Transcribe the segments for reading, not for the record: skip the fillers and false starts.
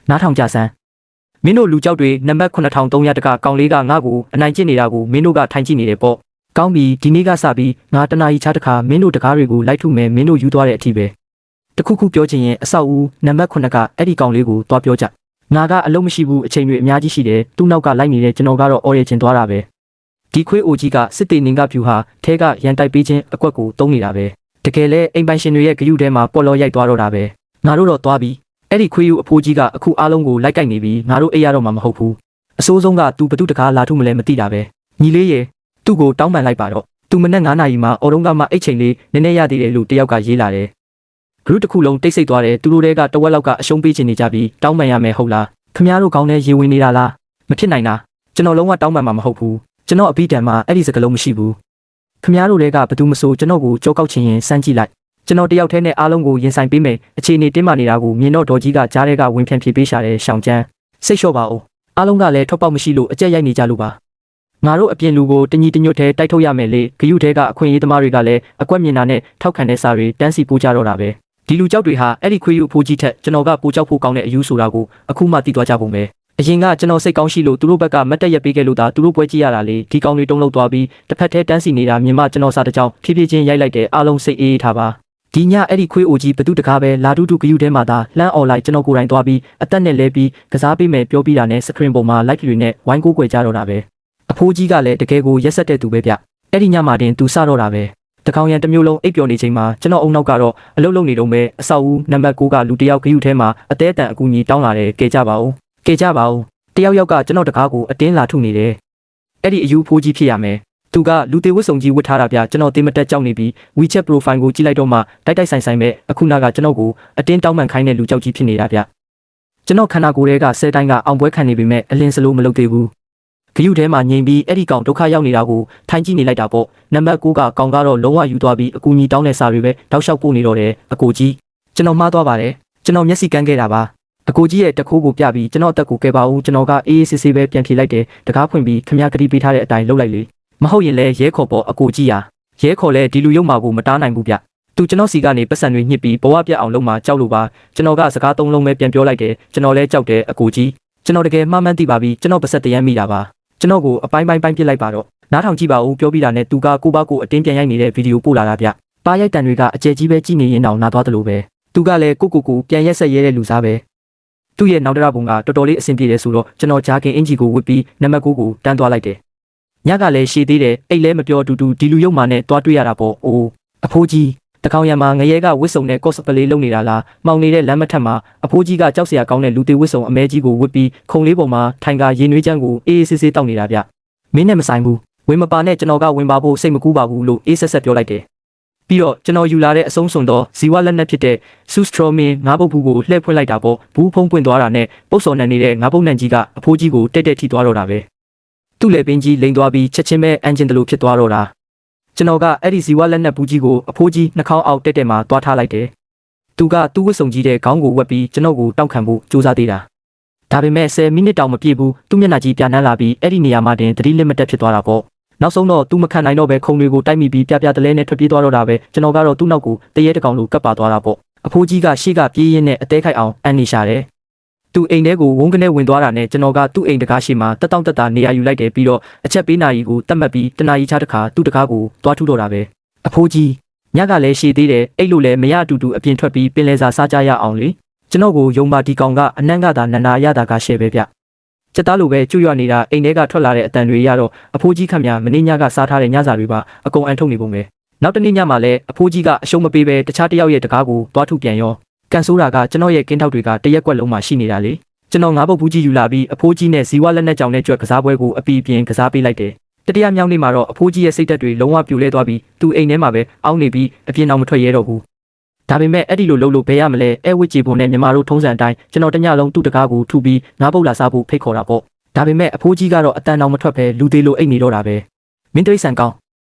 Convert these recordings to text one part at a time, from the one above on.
နားထောင်ကြစမ်းမင်းတို့လူကြောက်တွေနံပါတ်9300တကကောင်လေးကငါ့ကိုအနိုင်ကျင့်နေတာကိုမင်းတို့ကထိုင်ကြည့်နေတယ်ပေါ့ကောင်းပြီဒီနေ့ကစပြီးငါတနာရီချတခါမင်းတို့တကားတွေကိုလိုက်ထုမယ်မင်းတို့ယူသွားတဲ့အထိပဲတခုခုပြောချင်ရင်အဆောက်အဦနံပါတ်9ကအဲ့ဒီကောင်လေးကိုတွားပြောကြငါကအလုံးမရှိဘူးအချိန်တွေအများကြီးရှိတယ်သူ့နောက်ကလိုက်နေတဲ့ကျွန်တော်ကတော့အော်ရချင်သွားတာပဲဒီခွေးအိုကြီးကစစ်တေနင်ကဖြူဟာထဲကရန်တိုက်ပေးခြင်းအကွက်ကိုတုံးနေတာပဲတကယ်လဲအိမ်ပိုင်ရှင်တွေရဲ့ဂရုထဲမှာပေါ်လောရိုက်သွားတော့တာပဲငါတို့တော့သွားပြီအဲ့ဒီခွေးယူအဖိုးကြီးကအခုအားလုံးကိုလိုက်ကိုက်နေပြီငါတို့အိပ်ရတော့မှမဟုတ်ဘူးအစိုးဆုံးကသူဘသူတကားလာထုမလဲမသိတာပဲညီလေးရေသူ့ကိုတောင်းပန်လိုက်ပါတော့သူမနဲ့9နာရီမှအော်တုံးကမှအိတ်ချိန်လေးနည်းနည်းရသေးတယ်လို့တယောက်ကရေးလာတယ်ဂရုတစ်ခုလုံးတိတ်ဆိတ်သွားတယ်သူတို့တွေကတဝက်လောက်ကအရှုံးပေးချင်နေကြပြီးတောင်းပန်ရမယ်ဟုတ်လားခမရတို့ကောင်းတဲ့ရေဝင်နေတာလားမဖြစ်နိုင်တာကျွန်တော်လုံးဝတောင်းပန်မှာမဟုတ်ဘူးကျွန်တော်အပိတံမှာအဲ့ဒီစကလုံးမရှိဘူးခမရတို့တွေကဘသူမဆိုကျွန်တော်ကိုကြောက်ကောက်ချင်ရင်စမ်းကြည့်လိုက်ကျွန်တော်တယောက်တည်းနဲ့အားလုံးကိုရင်ဆိုင်ပေးမယ်အခြေအနေတင်းမာနေတာကိုမြင်တော့ဒေါ်ကြီးကကြားထဲကဝင်ဖြန့်ဖြေပေးရှာတဲ့ရှောင်းချမ်းစိတ်လျှော့ပါဦးအားလုံးကလည်းထွက်ပေါက်မရှိလို့အကြက်ရိုက်နေကြလို့ပါငါတို့အပြင်လူကိုတညီတညွတ်ထဲတိုက်ထုတ်ရမယ်လေဂယုထဲကအခွင့်အရေးသမားတွေကလည်းအကွက်မြင်တာနဲ့ထောက်ခံတဲ့စာတွေတန်းစီပို့ကြတော့တာပဲဒီလူကြောက်တွေဟာအဲ့ဒီခွေးယူအဖိုးကြီးထက်ကျွန်တော်ကပိုကြောက်ဖို့ကောင်းတဲ့အယူဆိုတာကိုအခုမှသိသွားကြပုံပဲအရင်ကကျွန်တော်စိတ်ကောင်းရှိလို့သူတို့ဘက်ကမတ်တက်ရက်ပေးခဲ့လို့သာသူတို့ပွဲကြည့်ရတာလေဒီကောင်တွေတုံးလောက်သွားပြီးတစ်ဖက်ထဲတန်းစီနေတာမြင်မှကျွန်တော်စားတကြောင်ဖြည်းဖြည်းချင်းရိုက်လိုက်တယ်အားလုံးစိတ်အေးထားပါဒီညအဲ့ဒီခွေးအိုကြီးဘသူတကားပဲလာတူတူဂယုထဲမှာသာလှမ်းអော်လိုက်ကျွန်တော်ကိုယ်တိုင်သွားပြီးအသက်နဲ့လဲပြီးကစားပေးမယ်ပြောပြီးတာနဲ့စကရင်ပေါ်မှာ like တွေနဲ့ဝိုင်းကိုးကွယ်ကြတော့တာပဲအဖိုးကြီးကလည်းတကယ်ကိုရက်ဆက်တဲ့သူပဲဗျအဲ့ဒီညမှာတင်သူစတော့တာပဲတကောင်ရန်တစ်မျိုးလုံးအိပ်ပျော်နေချိန်မှာကျွန်တော်အုံနောက်ကတော့အလုတ်လုံနေတော့ပဲအဆောက်အဦနံပါတ်9ကလူတယောက်ဂယုထဲမှာအသေးအတန်အကူကြီးတောင်းလာတယ်ကဲကြပါဦးကဲကြပါဦးတယောက်ကကျွန်တော်တကားကိုအတင်းလာထုနေတယ်အဲ့ဒီအယူဖိုးကြီးဖြစ်ရမယ်သူကလူသေးဝတ်စုံကြီးဝတ်ထားတာဗျကျွန်တော်တေးမတက်ကြောက်နေပြီး WeChat profile ကိုကြည့်လိုက်တော့မှတိုက်ဆိုင်ပဲအခုနာကကျွန်တော်ကိုအတင်းတောင်းပန်ခိုင်းတဲ့လူကြောက်ကြီးဖြစ်နေတာဗျကျွန်တော်ခန္ဓာကိုယ်ထဲကဆဲတိုင်းကအောင်ပွဲခံနေပေမဲ့အလင်းစလို့မလုပ်သေးဘူးဂယုထဲမှာငြိမ်ပြီးအဲ့ဒီကောင်ဒုက္ခရောက်နေတာကိုထိုင်ကြည့်နေလိုက်တာပေါ့နံပါတ်9ကကောင်ကတော့လုံးဝယူသွားပြီးအကူကြီးတောင်းတဲ့စာတွေပဲတောက်လျှောက်ပို့နေတော့တယ်အကိုကြီးကျွန်တော်မှားသွားပါတယ်ကျွန်တော်မျက်စိကန်းခဲ့တာပါအကိုကြီးရဲ့တခိုးကိုပြပြီးကျွန်တော်အသက်ကိုကယ်ပါဦးကျွန်တော်ကအေးအေးဆေးဆေးပဲပြန်ဖြေလိုက်တယ်တကားဖွင့်ပြီးခမရကတိပေးထားတဲ့အတိုင်းလုပ်လိုက်လေမဟုတ်ရင်လည်းရဲခေါ်ပေါ်အကိုကြီးဟာရဲခေါ်လဲဒီလူရုံမာကိုမတားနိုင်ဘူးဗျသူကျွန်တော်စီကနေပတ်စံတွေညှစ်ပြီးဘဝပြတ်အောင်လုပ်မှကြောက်လို့ပါကျွန်တော်ကစကားသုံးလုံးပဲပြန်ပြောလိုက်တယ်ကျွန်တော်လဲကြောက်တယ်အကိုကြီးကျွန်တော်တကယ်မှန်မှန်သိပါပြီကျွန်တော်ပါဆက်တရမ်းမိတာပါကျွန်တော်ကိုအပိုင်းပိုင်းပြစ်လိုက်ပါတော့နားထောင်ကြည့်ပါဦးပြောပြီးတာနဲ့သူကကိုပါကိုအတင်းပြန်ရိုက်နေတဲ့ဗီဒီယိုပို့လာတာဗျပါရိုက်တန်တွေကအကျယ်ကြီးပဲကြည့်နေရင်တောင်နာသွားတယ်လို့ပဲသူကလည်းကိုပြန်ရက်ဆက်ရဲတဲ့လူစားပဲသူ့ရဲ့နောက်တရပုံကတော်တော်လေးအဆင်ပြေတယ်ဆိုတော့ကျွန်တော်ဂျာကင်အင်ဂျီကိုဝစ်ပြီးနံပါတ်9ကိုတန်းသွားလိုက်တယ်ညကလည်းရှည်သေးတယ်အိတ်လဲမပြောတူဒီလူရုံမာနဲ့တွားတွေ့ရတာပေါ့အိုးအဖိုးကြီးတကောင်ရံမှာငရဲကဝစ်စုံနဲ့ကော့စပလေးလုပ်နေတာလားမှောင်နေတဲ့လမ်းမထက်မှာအဖိုးကြီးကကြောက်စရာကောင်းတဲ့လူသေးဝစ်စုံအမဲကြီးကိုဝစ်ပြီးခုံလေးပေါ်မှာထိုင်ကရေနွေးချမ်းကိုအေးအေးဆေးဆေးတောက်နေတာဗျမင်းနဲ့မဆိုင်ဘူးဝင်မပါနဲ့ကျွန်တော်ကဝင်ပါဖို့စိတ်မကူးပါဘူးလို့အေးဆက်ဆက်ပြောလိုက်တယ်ပြီးတော့ကျွန်တော်ယူလာတဲ့အဆုံးစွန်သောဇီဝလက်နက်ဖြစ်တဲ့ဆူစထရိုမင်ငါးပုတ်ဘူးကိုလှည့်ဖွင့်လိုက်တာပေါ့ဘူးဖုံးပွင့်သွားတာနဲ့ပုတ်စော်နှံနေတဲ့ငါးပုတ်နှံကြီးကအဖိုးကြီးကိုတက်ထိသွားတော့တာပဲသူ့လေပင်ကြီးလိန်သွားပြီးချက်ချင်းပဲအန်ဂျင်တလို့ဖြစ်သွားတော့တာကျွန်တော်ကအဲ့ဒီဇီဝလက်နက်ဘူးကြီးကိုအဖိုးကြီးနှာခေါင်းအောက်တက်မှာသွားထားလိုက်တယ်သူကသူ့ဝတ်စုံကြီးတဲ့ခေါင်းကိုဝက်ပြီးကျွန်တော်ကိုတောက်ခံဖို့ကြိုးစားသေးတာဒါပေမဲ့10မိနစ်တောင်မပြည့်ဘူးသူ့မျက်နှာကြီးပြနှမ်းလာပြီးအဲ့ဒီနေရာမှာတင်သတိလစ်မတက်ဖြစ်သွားတာပေါ့နောက်ဆုံးတော့သူမခံနိုင်တော့ပဲခုံတွေကိုတိုက်မိပြီးပြတလဲနဲ့ထွက်ပြေးသွားတော့တာပဲကျွန်တော်ကတော့သူ့နောက်ကိုတရေတကောင်လိုကပ်ပါသွားတာပေါ့အဖိုးကြီးကရှေ့ကပြေးရင်းနဲ့အသေးခိုက်အောင်အန်နေရှာတယ်သူအိမ်ထဲကိုဝုန်းကနေဝင်သွားတာနဲ့ကျွန်တော်ကသူ့အိမ်တကားရှိမှာတက်တောင့်တက်တာနေရာယူလိုက်တယ်ပြီးတော့အချက်ပေးနာရီကိုတတ်မှတ်ပြီးတနာရီချတခါသူ့တကားကိုတွားထူတော့တာပဲအဖိုးကြီးညကလည်းရှည်သေးတယ်အိတ်လို့လည်းမရအတူတူအပြင်ထွက်ပြီးပင်လယ်စာစားကြရအောင်လေကျွန်တော်ကိုယုံပါဒီကောင်ကအနှံ့ကသာနန္ဒာရတာကရှယ်ပဲဗျချက်သားလိုပဲကျွရွနေတာအိမ်ထဲကထွက်လာတဲ့အတန်တွေရတော့အဖိုးကြီးခမညာမင်းညကစားထားတဲ့ညစာတွေပါအကုန်အန်ထုတ်နေပုံပဲနောက်တနေ့ညမှာလည်းအဖိုးကြီးကအရှုံးမပေးပဲတခြားတယောက်ရဲ့တကားကိုတွားထုပြန်ရောကန်ဆိုးတာကကျွန်တော်ရဲ့ကင်းထောက်တွေကတရက်ကွက်လုံးမှာရှိနေတာလေကျွန်တော်ငါးပုတ်ဘူးကြီးယူလာပြီးအဖိုးကြီးနဲ့ဇီဝလက်နက်ကြောင်နဲ့ကြွက်ကစားပွဲကိုအပီပြင်းကစားပေးလိုက်တယ်တတိယမြောက်နေ့မှာတော့အဖိုးကြီးရဲ့စိတ်သက်တွေလုံးဝပြိုလဲသွားပြီးသူ့အိမ်ထဲမှာပဲအောင်းနေပြီးအပြင်အောင်မထွက်ရဲတော့ဘူးဒါပေမဲ့အဲ့ဒီလိုလုပ်လို့ဘယ်ရမလဲအဲဝစ်ကြီးပုံနဲ့မြန်မာတို့ထုံးစံအတိုင်းကျွန်တော်တညလုံးသူ့တကားကိုထူပြီးငါးပုတ်လာစားဖို့ဖိတ်ခေါ်တာပေါ့ဒါပေမဲ့အဖိုးကြီးကတော့အတန်အောင်မထွက်ပဲလူသေးလိုအိတ်နေတော့တာပဲမင်းတိရစ္ဆာန်ကောင်း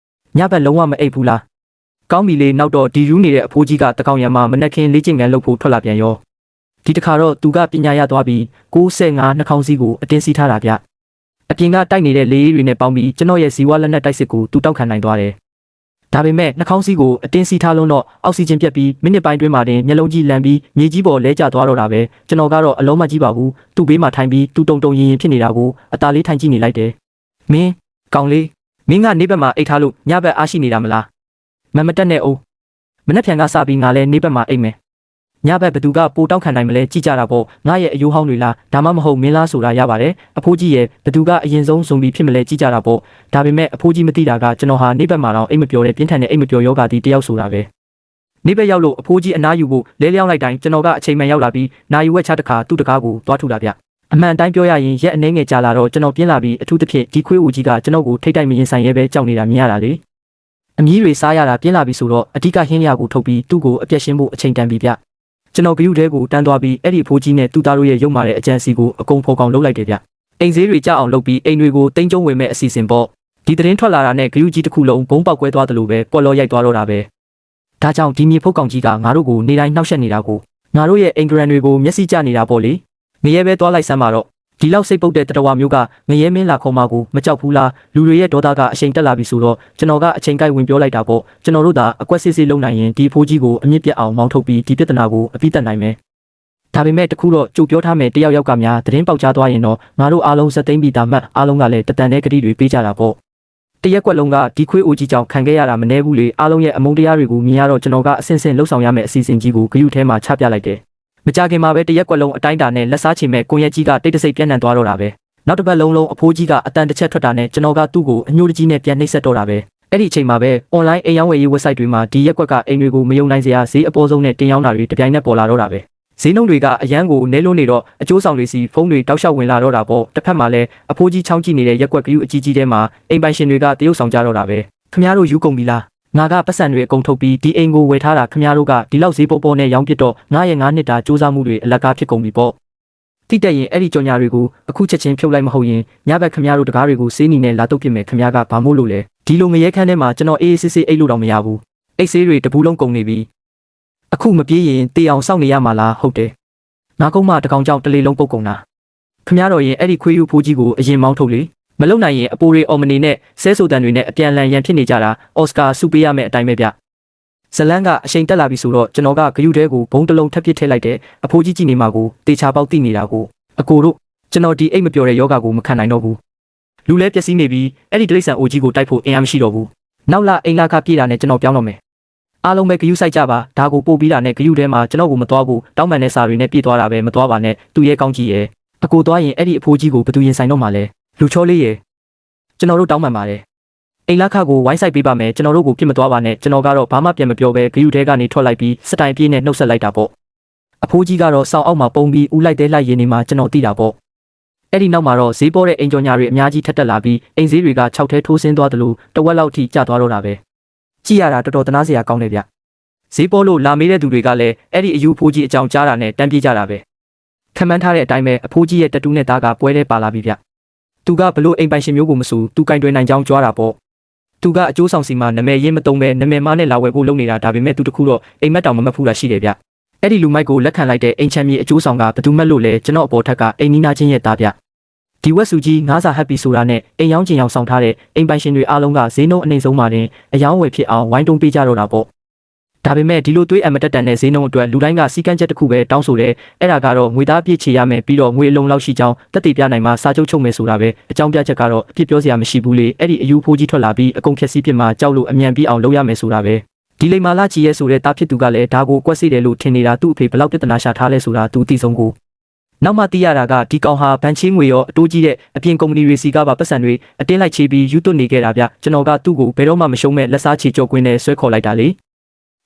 ညဘက်လုံးဝမအိပ်ဘူးလားကောင်းပြီလေနောက်တော့ဒီရူးနေတဲ့အဖိုးကြီးကတကောင်ရံမှာမနက်ခင်းလေ့ကျင့်ခန်းလုပ်ဖို့ထွက်လာပြန်ရောဒီတခါတော့သူကပညာရသွားပြီး65နှာခေါင်းစည်းကိုအတင်းစီးထားတာဗျအပြင်ကတိုက်နေတဲ့လေအေးတွေနဲ့ပေါင်းပြီးကျွန်တော်ရဲ့ဇီဝလက်နက်တိုက်စစ်ကိုသူတောက်ခံနိုင်သွားတယ် ဒါပေမဲ့နှာခေါင်းစည်းကိုအတင်းစီးထားလုံးတော့အောက်ဆီဂျင်ပြတ်ပြီးမိနစ်ပိုင်းတွင်းမှာတင်မျက်လုံးကြီးလန်ပြီးမြေကြီးပေါ်လဲကျသွားတော့တာပဲကျွန်တော်ကတော့အလုံးမကြီးပါဘူးသူ့ဘေးမှာထိုင်ပြီးသူတုံတုံရင်ဖြစ်နေတာကိုအသားလေးထိုင်ကြည့်နေလိုက်တယ်မင်းကောင်လေးမင်းကနေဘက်မှာအိတ်ထားလို့ညဘက်အားရှိနေတာမလားမတက်နဲ့အိုးမနေ့ပြန်ကစပြီးငါလဲနေဘက်မှာအိတ်မယ်ညဘက်ဘသူကပိုတောက်ခံနိုင်မလဲကြည့်ကြတာပေါ့ငါရဲ့အယိုးဟောင်းတွေလားဒါမှမဟုတ်မင်းလားဆိုတာရပါတယ်အဖိုးကြီးရဲ့ဘသူကအရင်ဆုံးဇုံပြီးဖြစ်မလဲကြည့်ကြတာပေါ့ဒါပေမဲ့အဖိုးကြီးမသိတာကကျွန်တော်ဟာနေဘက်မှာတော့အိတ်မပြောတဲ့ပြင်းထန်တဲ့အိတ်မပြောယောဂါတီတယောက်ဆိုတာပဲနေဘက်ရောက်လို့အဖိုးကြီးအနားယူဖို့လဲလျောင်းလိုက်တိုင်းကျွန်တော်ကအချိန်မှန်ရောက်လာပြီးနာယူဝက်ချတခါသူ့တကားကိုသွားထူတာဗျအမှန်တိုင်းပြောရရင်ရက်အနှဲငယ်ကြာလာတော့ကျွန်တော်ပြင်းလာပြီးအထူးသဖြင့်ဒီခွေးဦးကြီးကကျွန်တော်ကိုထိတ်တိုက်မရင်ဆိုင်ရဲပဲကြောက်နေတာမြင်ရတာလေအမီးတွေစားရတာပြင်းလာပြီဆိုတော့အဓိကဟင်းရကိုထုတ်ပြီးသူ့ကိုအပြက်ရှင်းဖို့အချိန်တန်ပြီဗျကျွန်တော်ဂရုထဲကိုတန်းသွားပြီးအဲ့ဒီဖိုးကြီးနဲ့သူ့သားတို့ရဲ့ရုပ်မာတဲ့အကြံစီကိုအကုန်ဖော်ကောင်လုပ်လိုက်တယ်ဗျအိမ်ဈေးတွေကြအောင်လုပ်ပြီးအိမ်တွေကိုတင်းကျုံဝင်မဲ့အစီအစဉ်ပေါ့ဒီသတင်းထွက်လာတာနဲ့ဂရုကြီးတစ်ခုလုံးဘုံပေါက်ကွဲသွားတယ်လို့ပဲပေါ်လောရိုက်သွားတော့တာပဲဒါကြောင့်ဒီမြေဖုတ်ကောင်ကြီးကငါတို့ကိုနေတိုင်းနှောက်ယှက်နေတာကိုငါတို့ရဲ့အင်ဂရန်တွေကိုမျက်စိကျနေတာပေါ့လေငရဲပဲသွားလိုက်စမ်းပါတော့ဒီလောက်စိတ်ပုတ်တဲ့တတဝါမျိုးကငရဲမင်းလာခေါ်မှာကိုမကြောက်ဘူးလားလူတွေရဲ့ဒေါသကအချိန်တက်လာပြီဆိုတော့ကျွန်တော်ကအချိန်ကိုက်ဝင်ပြောလိုက်တာပေါ့ကျွန်တော်တို့သာအကွက်စစ်စစ်လုံနိုင်ရင်ဒီဖိုးကြီးကိုအမြင့်ပြတ်အောင်မောင်းထုတ်ပြီးဒီပြဿနာကိုအပြီးတက်နိုင်မယ်ဒါပေမဲ့တခုတော့ကြိုပြောထားမယ်တယောက်ယောက်ကများသတင်းပေါက်ကြားသွားရင်တော့ငါတို့အားလုံးစက်သိမ်းပြီးတာမှတ်အားလုံးကလည်းတတန်တဲ့ဂတိတွေပေးကြတာပေါ့တရက်ကွက်လုံးကဒီခွေးအိုကြီးကြောင့်ခံခဲ့ရတာမနှဲဘူးလေအားလုံးရဲ့အမုန်းတရားတွေကိုမြင်ရတော့ကျွန်တော်ကအဆင့်ဆင့်လှုပ်ဆောင်ရမယ့်အစီအစဉ်ကြီးကိုဂရုထဲမှာချပြလိုက်တယ်မကြခင်မှာပဲတရက်ကွက်လုံးအတိုင်းတာနဲ့လက်စားချင်မဲ့ကိုရက်ကြီးကတိတ်တဆိတ်ပြန့်နှံ့သွားတော့တာပဲနောက်တစ်ပတ်လုံးလုံးအဖိုးကြီးကအတန်တစ်ချက်ထွက်တာနဲ့ကျွန်တော်ကသူ့ကိုအညှိုးတကြီးနဲ့ပြန်နှိပ်စက်တော့တာပဲအဲ့ဒီအချိန်မှာပဲ online အိမ်ရောင်းဝယ်ရေး website တွေမှာဒီရက်ကွက်ကအိမ်တွေကိုမယုံနိုင်စရာဈေးအပေါ်ဆုံးနဲ့တင်ရောင်းတာတွေတပြိုင်နက်ပေါ်လာတော့တာပဲဈေးနှုန်းတွေကအရန်ကိုနဲလွန်းနေတော့အကျိုးဆောင်တွေစီဖုန်းတွေတောက်လျှောက်ဝင်လာတော့တာပေါ့တစ်ဖက်မှာလည်းအဖိုးကြီးချောင်းကြည့်နေတဲ့ရက်ကွက်ကယူအကြီးကြီးထဲမှာအိမ်ပိုင်ရှင်တွေကတရုတ်ဆောင်ကြတော့တာပဲခင်ဗျားတို့ယူကုန်ပြီလားငါကပတ်စံတွေအကုန်ထုတ်ပြီးဒီအိမ်ကိုဝယ်ထားတာခင်ဗျားတို့ကဒီလောက်ဈေးပေါ်ပေါ်နဲ့ရောင်းပစ်တော့ငါရဲ့9နှစ်တာစူးစမ်းမှုတွေအလကားဖြစ်ကုန်ပြီပေါ့တိတက်ရင်အဲ့ဒီကြော်ညာတွေကိုအခုချက်ချင်းဖြုတ်လိုက်မဟုတ်ရင်ညဘက်ခင်ဗျားတို့တကားတွေကိုစေးနီနဲ့လာတုတ်ပြစ်မယ်ခင်ဗျားကဘာမို့လို့လဲဒီလိုငရဲခန်းထဲမှာကျွန်တော်အေးအေးဆေးဆေးအိတ်လို့တော့မရဘူးအိတ်ဆေးတွေတပူးလုံးကုန်နေပြီအခုမပြေးရင်တေအောင်စောင့်နေရမှာလားဟုတ်တယ်ငါကုန်းမတကောင်ကြောင့်တလေလုံးပုတ်ကုန်တာခင်ဗျားတို့ရင်အဲ့ဒီခွေးယူဖိုးကြီးကိုအရင်မောင်းထုတ်လေမလုံနိုင်ရင်အပိုးတွေအော်မနေနဲ့ဆဲဆိုတန်တွေနဲ့အပြန်လန်ရန်ဖြစ်နေကြတာအော်စကာဆုပေးရမယ့်အတိုင်းပဲဗျဇလန်းကအချိန်တက်လာပြီဆိုတော့ကျွန်တော်ကဂရုတဲကိုဘုံတလုံးထပ်ပစ်ထည့်လိုက်တဲ့အဖိုးကြီးကြည့်နေမှာကိုတေချာပေါက်တိနေတာကိုအကိုတို့ကျွန်တော်ဒီအိတ်မပြောတဲ့ယောဂကိုမခံနိုင်တော့ဘူးလူလဲပျက်စီးနေပြီးအဲ့ဒီတိရစ္ဆာန်အိုကြီးကိုတိုက်ဖို့အင်အားမရှိတော့ဘူးနောက်လာအိမ်လာခပြေးတာနဲ့ကျွန်တော်ပြောင်းတော့မယ်အားလုံးပဲဂရုစိုက်ကြပါဒါကိုပို့ပြီးတာနဲ့ဂရုထဲမှာကျွန်တော်ကိုမသွားဘူးတောင်းပန်တဲ့စာတွေနဲ့ပြေးသွားတာပဲမသွားပါနဲ့သူ့ရဲ့ကောင်းကြီးရဲ့အကိုသွားရင်အဲ့ဒီအဖိုးကြီးကိုဘယ်သူရင်ဆိုင်တော့မှလဲလူချောလေးရဲ့ကျွန်တော်တို့တောင်းပန်ပါတယ်အိမ်လာခကိုဝိုင်းဆိုင်ပေးပါမယ်ကျွန်တော်တို့ကိုပြစ်မသွားပါနဲ့ကျွန်တော်ကတော့ဘာမှပြန်မပြောပဲဂရုထဲကနေထွက်လိုက်ပြီးစတိုင်ပြေးနဲ့နှုတ်ဆက်လိုက်တာပေါ့အဖိုးကြီးကတော့စောင်းအောက်မှာပုံပြီးဦးလိုက်တဲ့လိုက်ရင်းနေမှာကျွန်တော်သိတာပေါ့အဲ့ဒီနောက်မှာတော့ဈေးပေါ်တဲ့အိမ်ကျော်ညာတွေအများကြီးထက်တက်လာပြီးအိမ်ဈေးတွေက6ထဲထိုးဆင်းသွားတယ်လို့တဝက်လောက်ထိကျသွားတော့တာပဲကြည့်ရတာတော်တော်တနာစရာကောင်းတယ်ဗျဈေးပေါ်လို့လာမေးတဲ့သူတွေကလည်းအဲ့ဒီအယူဖိုးကြီးအကြောင်းကြားတာနဲ့တန်းပြေးကြတာပဲခံမှန်းထားတဲ့အတိုင်းပဲအဖိုးကြီးရဲ့တတူးနဲ့သားကပွဲထဲပါလာပြီဗျသူကဘလို့အိမ်ပိုင်ရှင်မျိုးကိုမဆူသူကင်တွင်နိုင်ကြောင်းကြွားတာပေါ့သူကအကျိုးဆောင်စီမှာနာမည်ရင်းမသုံးပဲနာမည်မနဲ့လာဝယ်ဖို့လုပ်နေတာဒါပေမဲ့သူတခုတော့အိမ်မက်တောင်မမက်ဖူးတာရှိတယ်ဗျအဲ့ဒီလူမိုက်ကိုလက်ခံလိုက်တဲ့အိမ်ချမ်းမြေအကျိုးဆောင်ကဘသူမက်လို့လဲကျွန်တော်အပေါ်ထက်ကအိမ်နီးနားချင်းရဲ့သားဗျဒီဝက်စုကြီးငါးစာဟပ်ပြီးဆိုတာနဲ့အိမ်ရောင်းချင်အောင်ဆောင်ထားတဲ့အိမ်ပိုင်ရှင်တွေအားလုံးကဈေးနှုန်းအနှိမ့်ဆုံးမှာတင်အယောင်းဝယ်ဖြစ်အောင်ဝိုင်းတုံးပေးကြတော့တာပေါ့ဒါပေမဲ့ဒီလိုသွေးအမတက်တန်တဲ့ဈေးနှုန်းအတွက်လူတိုင်းကစီကန်းချက်တစ်ခုပဲတောင်းဆိုတယ်အဲ့ဒါကတော့ငွေသားပြည့်ချေရမယ်ပြီးတော့ငွေအလုံးလောက်ရှိကြောင်းတက်တည်ပြနိုင်မှာစာချုပ်ချုပ်မယ်ဆိုတာပဲအကြောင်းပြချက်ကတော့အပြစ်ပြောစရာမရှိဘူးလေအဲ့ဒီအယူဖိုးကြီးထွက်လာပြီးအကုန်ဖြက်စီးပြစ်မှာကြောက်လို့အမြန်ပြီးအောင်လုပ်ရမယ်ဆိုတာပဲဒီလိမ္မာလာကြီးရဲ့ဆိုတဲ့တာဖြစ်သူကလည်းဒါကိုကွက်စီတယ်လို့ထင်နေတာသူ့အဖေဘလောက်ပြဿနာရှာထားလဲဆိုတာသူသိဆုံးကိုနောက်မှသိရတာကဒီကောင်ဟာဘန်ချင်းငွေရောအတိုးကြီးတဲ့အပြင်ကုမ္ပဏီတွေစီကပါပတ်စံတွေအတင်းလိုက်ချေပြီးယူသွတ်နေခဲ့တာဗျကျွန်တော်ကသူ့ကိုဘယ်တော့မှမရှုံးမဲ့လက်စားချေကြော်ကွင်းနဲ့ဆွဲခေါ်လိုက်တာလေ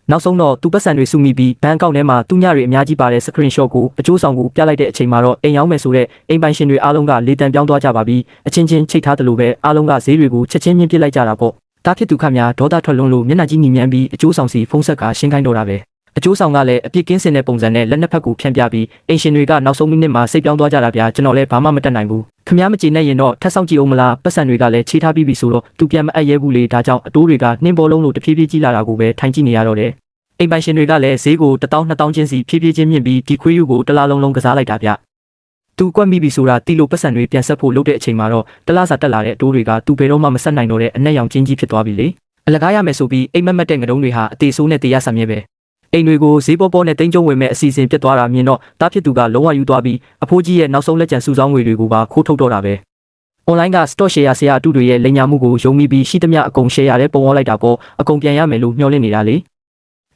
နောက်ဆုံးတော့သူပတ်စံတွေစုမိပြီးဘန်ကောက်ထဲမှာသူညတွေအများကြီးပါတဲ့ screenshot ကိုအကျိုးဆောင်ကိုပြလိုက်တဲ့အချိန်မှာတော့အိမ်ရောင်းမယ်ဆိုတဲ့အိမ်ပိုင်ရှင်တွေအားလုံးကလေတံပြောင်းသွားကြပါပြီအချင်းချင်းချိတ်ထားတယ်လို့ပဲအားလုံးကဈေးတွေကိုချက်ချင်းမြင့်ပစ်လိုက်ကြတာပေါ့တားဖြစ်သူခများဒေါသထွက်လွန်းလို့မျက်နှာကြီးညီမြန်းပြီးအကျိုးဆောင်စီဖုံးဆက်ကရှင်းခိုင်းတော့တာပဲအကျိုးဆောင်ကလည်းအပြစ်ကင်းစင်တဲ့ပုံစံနဲ့လက်နှစ်ဖက်ကိုဖြန့်ပြပြီးအိမ်ရှင်တွေကနောက်ဆုံးမိနစ်မှာစိတ်ပြောင်းသွားကြတာဗျာကျွန်တော်လည်းဘာမှမတတ်နိုင်ဘူးခမားမကြည်နဲ့ရင်တော့ထပ်ဆောင်ကြည့်အောင်မလားပတ်စံတွေကလည်းခြေထားပြီးပြီဆိုတော့သူပြန်မအပ်ရဲဘူးလေဒါကြောင့်အတိုးတွေကနှင်းပေါ်လုံးလို့တဖြည်းဖြည်းကြီးလာတာကိုပဲထိုင်ကြည့်နေရတော့တယ်အိမ်ပိုင်ရှင်တွေကလည်းဈေးကို1000 2000ချင်းစီဖြည်းဖြည်းချင်းမြင့်ပြီးဒီခွေးယူကိုတလားလုံးကစားလိုက်တာဗျသူကွက်မိပြီဆိုတာတီလိုပတ်စံတွေပြန်ဆက်ဖို့လုပ်တဲ့အချိန်မှာတော့တလားစာတက်လာတဲ့အတိုးတွေကသူဘယ်တော့မှမဆက်နိုင်တော့တဲ့အနက်ရောင်ချင်းကြီးဖြစ်သွားပြီလေ အလကားရမယ်ဆိုပြီးအိမ်မက်မက်တဲ့ငတုံးတွေဟာအသေးဆိုးနဲ့တရားဆံမြဲပဲအိမ်တွေကိုဈေးပေါ်ပေါ်နဲ့တင်းကျုံဝင်မဲ့အစီအစဉ်ပြတ်သွားတာမြင်တော့တားဖြစ်သူကလုံးဝယူသွားပြီးအဖိုးကြီးရဲ့နောက်ဆုံးလက်ကျန်စုဆောင်းငွေတွေကိုပါခိုးထုတ်တော့တာပဲ online က stock share ဆရာအတူတွေရဲ့လိမ်ညာမှုကိုယုံမိပြီးရှိသမျှအကုန် share ရတဲ့ပုံပေါ်လိုက်တာပေါ့အကုန်ပြန်ရမယ်လို့မျှော်လင့်နေတာလေ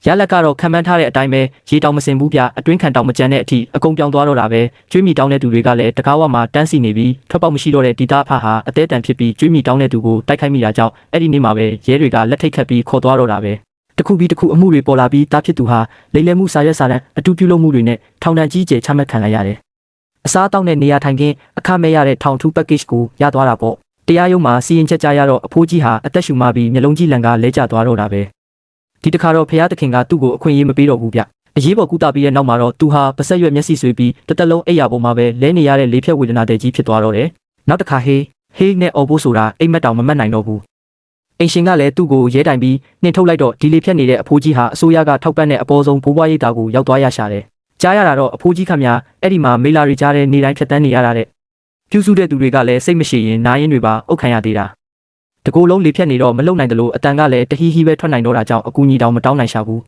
ရလက်ကတော့ခံမှန်းထားတဲ့အတိုင်းပဲရေတောင်မစင်ဘူးပြအတွင်းခံတောင်မကြမ်းတဲ့အထိအကုန်ပြောင်းသွားတော့တာပဲကျွေးမိတောင်းတဲ့သူတွေကလည်းတကားဝမှာတန်းစီနေပြီးထွက်ပေါက်မရှိတော့တဲ့ဒီတာဖဟာအသေးတန်ဖြစ်ပြီးကျွေးမိတောင်းတဲ့သူကိုတိုက်ခိုက်မိတာကြောင့်အဲ့ဒီနေ့မှာပဲရဲတွေကလက်ထိတ်ခတ်ပြီးခေါ်သွားတော့တာပဲတခုပြီးတခုအမှုတွေပေါ်လာပြီးတားဖြစ်သူဟာလိမ်လည်မှုစာရွက်စာတမ်းအတူပြုလုပ်မှုတွေနဲ့ထောင်ဒဏ်ကြီးကျယ်ချမှတ်ခံလိုက်ရတယ်အစားအသောက်နဲ့နေရာထိုင်ခင်းအခမဲ့ရတဲ့ထောင်ထူး package ကိုရသွားတာပေါ့တရားရုံးမှာစီရင်ချက်ကြရတော့အဖိုးကြီးဟာအသက်ရှူမှပြီးမျက်လုံးကြီးလန်ကလဲကျသွားတော့တာပဲဒီတခါတော့ဖះသခင်ကသူ့ကိုအခွင့်အရေးမပေးတော့ဘူးဗျအရေးပေါ်ကူတာပြီးတဲ့နောက်မှာတော့သူဟာပါဆက်ရွက်မျက်စိဆွေးပြီးတစ်သက်လုံးအိပ်ရာပေါ်မှာပဲလဲနေရတဲ့လေဖြတ်ဝေဒနာတဲ့ကြီးဖြစ်သွားတော့တယ်နောက်တစ်ခါဟေးနဲ့အော်ဖို့ဆိုတာအိမ်မက်တောင်မမတ်နိုင်တော့ဘူးအိမ်ရှင်ကလည်းသူ့ကိုရဲတိုင်ပြီးနှင်ထုတ်လိုက်တော့ဒီလေဖြတ်နေတဲ့အဖိုးကြီးဟာအစိုးရကထောက်ပံ့တဲ့အပေါ်ဆုံးဘိုးဘွားရိပ်တာကိုရောက်သွားရရှာတယ်ကြားရတာတော့အဖိုးကြီးခမများအဲ့ဒီမှာမေလာတွေကြားတဲ့နေတိုင်းဖြတ်တန်းနေရတာတဲ့ပြုစုတဲ့သူတွေကလည်းစိတ်မရှိရင်နားရင်တွေပါအုတ်ခံရသေးတာတကူလုံးလေဖြတ်နေတော့မလုံနိုင်တယ်လို့အတန်ကလည်းတဟီဟီပဲထွက်နိုင်တော့တာကြောင့်အကူကြီးတောင်မတောင်းနိုင်ရှာဘူး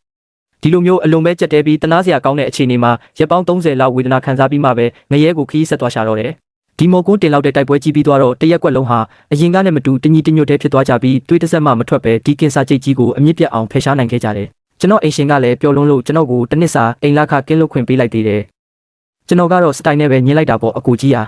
ဒီလိုမျိုးအလွန်ပဲကြက်တဲပြီးတနာစရာကောင်းတဲ့အခြေအနေမှာရက်ပေါင်း30လောက်ဝေဒနာခံစားပြီးမှပဲငရဲကိုခီးဆက်သွားရှာတော့တယ်ဒီမော်ကွန်းတင်လောက်တဲ့တိုက်ပွဲကြီးပြီးသွားတော့တရက်ကွက်လုံးဟာအရင်ကနဲ့မတူတညီတညွတ်တည်းဖြစ်သွားကြပြီးတွေးတဆက်မှမထွက်ပဲဒီကင်ဆာကြိတ်ကြီးကိုအမြင့်ပြတ်အောင်ဖယ်ရှားနိုင်ခဲ့ကြတယ်ကျွန်တော်အိမ်ရှင်ကလည်းပျော်လွန်းလို့ကျွန်တော်ကိုတစ်နှစ်စာအိမ်လာခကင်းလွတ်ခွင့်ပေးလိုက်သေးတယ်ကျွန်တော်ကတော့စတိုင်နဲ့ပဲညှင်းလိုက်တာပေါ့အကူကြီးဟာ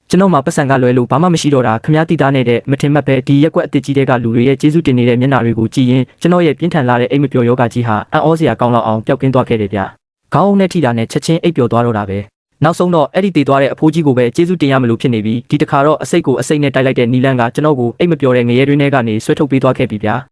ကျွန်တော်မှာပတ်စံကလွယ်လို့ဘာမှမရှိတော့တာခမည်းတိသားနေတဲ့မထင်မှတ်ပဲဒီရက်ကွက်အစ်စ်ကြီးတဲ့ကလူတွေရဲ့ကျေးဇူးတင်နေတဲ့မျက်နှာတွေကိုကြည့်ရင်ကျွန်တော်ရဲ့ပြင်းထန်လာတဲ့အိမ်မပျော်ယောဂကြီးဟာအံ့ဩစရာကောင်းလောက်အောင်ပျောက်ကင်းသွားခဲ့တယ်ဗျခေါင်းအုံနဲ့ထိတာနဲ့ချက်ချင်းအိပ်ပျော်သွားတော့တာပဲနောက်ဆုံးတော့အဲ့ဒီတည်သွားတဲ့အဖိုးကြီးကိုပဲကျေးဇူးတင်ရမလို့ဖြစ်နေပြီးဒီတခါတော့အစိတ်ကိုအစိတ်နဲ့တိုက်လိုက်တဲ့နီလန်းကကျွန်တော်ကိုအိမ်မပျော်တဲ့ငရဲတွင်းထဲကနေဆွဲထုတ်ပေးသွားခဲ့ပြီဗျာ